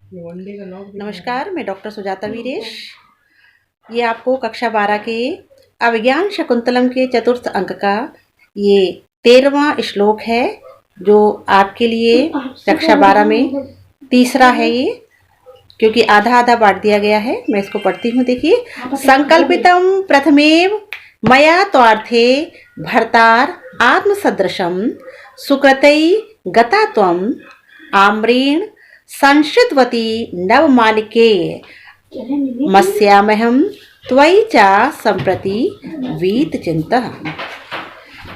नमस्कार, मैं डॉक्टर सुजाता वीरेश। ये आपको कक्षा 12 के अभिज्ञान शकुंतलम के चतुर्थ अंक का ये 13वां श्लोक है, जो आपके लिए कक्षा 12 में तीसरा है ये, क्योंकि आधा आधा बांट दिया गया है। मैं इसको पढ़ती हूँ। देखिए, संकल्पितम प्रथमेव मया त्वार्थे भर्तार आत्मसदृशम सुकृतई गता त्वम आम्रेण संश्रितवती नवमालिके मस्यामहम त्वयि चा संप्रति वीत चिंता।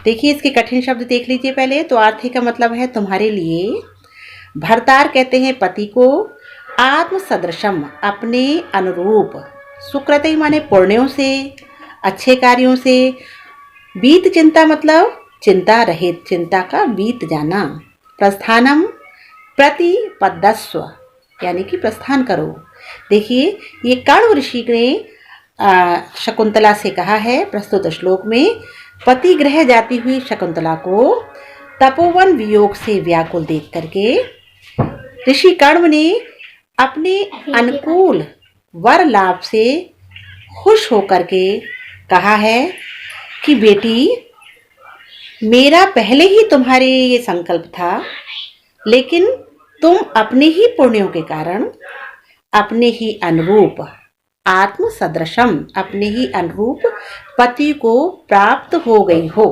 देखिए, इसके कठिन शब्द देख लीजिए पहले। तो आर्थे का मतलब है तुम्हारे लिए, भरतार कहते हैं पति को, आत्म सदृशम अपने अनुरूप, सुकृति माने पुण्यों से, अच्छे कार्यों से, बीत चिंता मतलब चिंता रहित, चिंता का बीत जाना, प्रस्थानम प्रतिपद्यस्व यानी कि प्रस्थान करो। देखिए, ये कण्व ऋषि ने शकुंतला से कहा है प्रस्तुत श्लोक में। पति गृह जाती हुई शकुंतला को तपोवन वियोग से व्याकुल देख करके ऋषि कण्व ने अपने अनुकूल वर लाभ से खुश होकर के कहा है कि बेटी, मेरा पहले ही तुम्हारे ये संकल्प था, लेकिन तुम अपने ही पुण्यों के कारण अपने ही अनुरूप आत्म सदृशम, अपने ही अनुरूप पति को प्राप्त हो गई हो।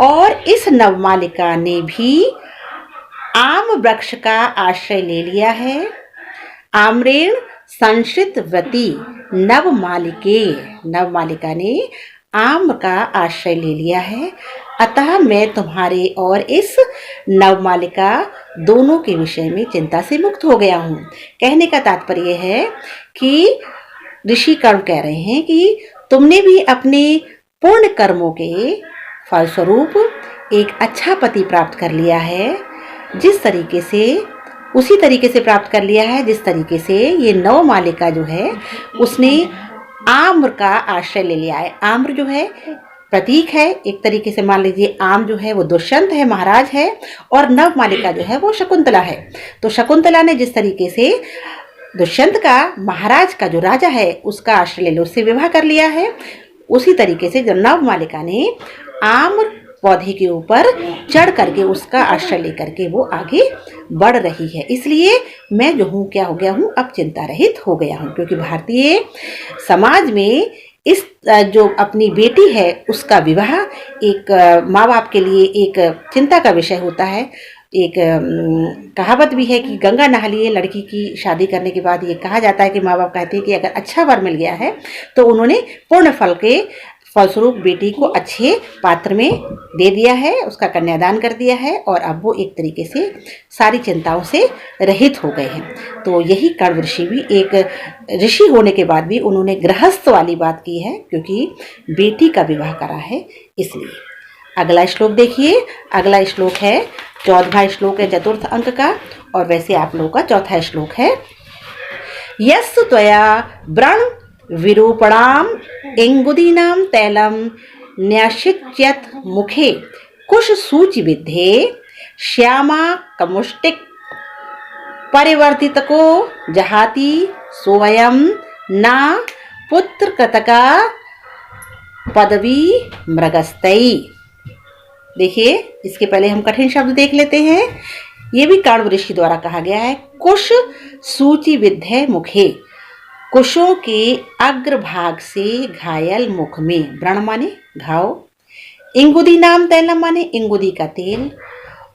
और इस नवमालिका ने भी आम वृक्ष का आश्रय ले लिया है। आम्रेण संश्रितवती नवमालिके, नवमालिका ने आम का आश्रय ले लिया है। अतः मैं तुम्हारे और इस नवमालिका दोनों के विषय में चिंता से मुक्त हो गया हूँ। कहने का तात्पर्य है कि ऋषि कर्ण कह रहे हैं कि तुमने भी अपने पूर्ण कर्मों के फलस्वरूप एक अच्छा पति प्राप्त कर लिया है, जिस तरीके से, उसी तरीके से प्राप्त कर लिया है जिस तरीके से ये नवमालिका जो है उसने आम्र का आश्रय ले लिया है। आम्र जो है प्रतीक है, एक तरीके से मान लीजिए आम जो है वो दुष्यंत है, महाराज है, और नवमालिका जो है वो शकुंतला है। तो शकुंतला ने जिस तरीके से दुष्यंत का, महाराज का जो राजा है, उसका आश्रय ले लो, उससे विवाह कर लिया है, उसी तरीके से नवमालिका ने आम्र पौधे के ऊपर चढ़ करके उसका आश्रय लेकर के वो आगे बढ़ रही है। इसलिए मैं जो हूँ, क्या हो गया हूँ, अब चिंता रहित हो गया हूँ। क्योंकि भारतीय समाज में इस जो अपनी बेटी है उसका विवाह एक माँ बाप के लिए एक चिंता का विषय होता है। एक कहावत भी है कि गंगा नहा लिए लड़की की शादी करने के बाद ये कहा जाता है कि माँ बाप कहते हैं कि अगर अच्छा वर मिल गया है तो उन्होंने पूर्ण फल के फलस्वरूप बेटी को अच्छे पात्र में दे दिया है, उसका कन्यादान कर दिया है, और अब वो एक तरीके से सारी चिंताओं से रहित हो गए हैं। तो यही कण्व ऋषि भी एक ऋषि होने के बाद भी उन्होंने गृहस्थ वाली बात की है, क्योंकि बेटी का विवाह करा है इसलिए। अगला श्लोक देखिए। अगला श्लोक है 14वां श्लोक है चतुर्थ अंक का, और वैसे आप लोगों का चौथा श्लोक है। यस्तु त्वया व्रण विरूपणाम इंगुदीनाम तैलम न्याशिच्यत मुखे कुश सूचि विद्धे श्यामा कमुष्टिक परिवर्तित को जहाती सोयम ना पुत्र कृतका पदवी मृगस्तई। देखिए, इसके पहले हम कठिन शब्द देख लेते हैं। ये भी कण्व ऋषि द्वारा कहा गया है। कुश सूचि विद्धे मुखे, कुशों के अग्रभाग से घायल मुख में, व्रण माने घाव, इंगुदी नाम तैलम माने इंगुदी का तेल,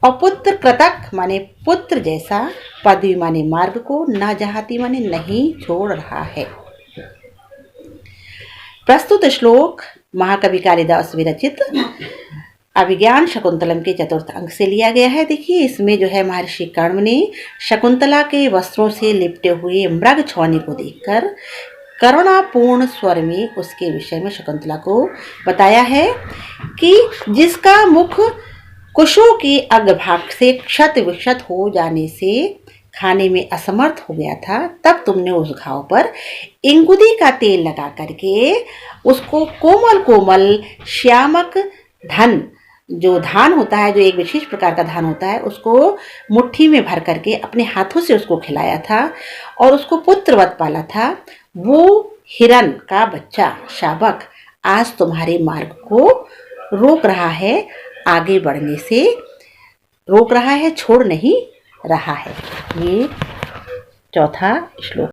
और पुत्र कृतक माने पुत्र जैसा, पदवी माने मार्ग को, न जहाती माने नहीं छोड़ रहा है। प्रस्तुत श्लोक महाकवि कालिदास विरचित अभिज्ञान शकुंतलम के चतुर्थ अंक से लिया गया है। देखिए, इसमें जो है महर्षि कण्व ने शकुंतला के वस्त्रों से लिपटे हुए मृग छौनी को देखकर करुणापूर्ण स्वर में उसके विषय में शकुंतला को बताया है कि जिसका मुख कुशों के अग्रभाग से क्षत विक्षत हो जाने से खाने में असमर्थ हो गया था, तब तुमने उस घाव पर इंगुदी का तेल लगा करके उसको कोमल कोमल श्यामक धन जो धान होता है, जो एक विशेष प्रकार का धान होता है, उसको मुट्ठी में भर करके अपने हाथों से उसको खिलाया था और उसको पुत्रवत पाला था। वो हिरन का बच्चा शाबक आज तुम्हारे मार्ग को रोक रहा है, आगे बढ़ने से रोक रहा है, छोड़ नहीं रहा है। ये चौथा श्लोक।